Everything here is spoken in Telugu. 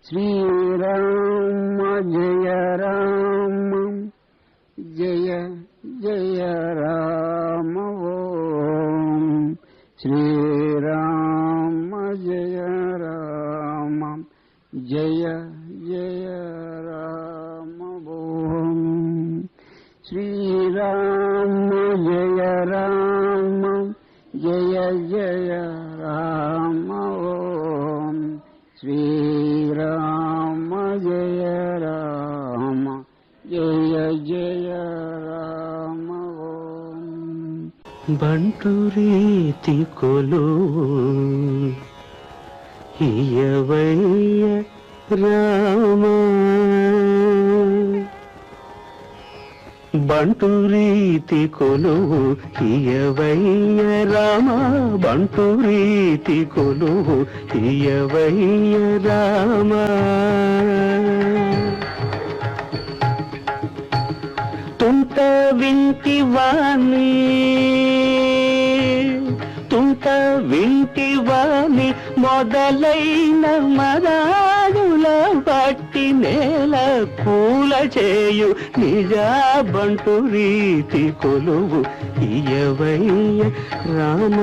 శ్రీరామ జయ రామ జయ జయ రామ ఓం శ్రీరామ జయ రామ జయ జయ రామ ఓం శ్రీరామ జయ రామ జయ జయ రామ ఓం శ్రీరామ జయ రామ జయ జయ రామ ఓం బంటు రీతి కొలువు ఇయవయ్య రామ బంటు రీతి కొలువు ఇయవయ్య రామ బంటు రీతి కొలువు ఇయవయ్య రామ తుంట వింటివాణి మొదలైన మరాడుల బట్టి నేల కూల చేయు నిజా బంటు రీతి కొలువు ఇయవయ్య రామ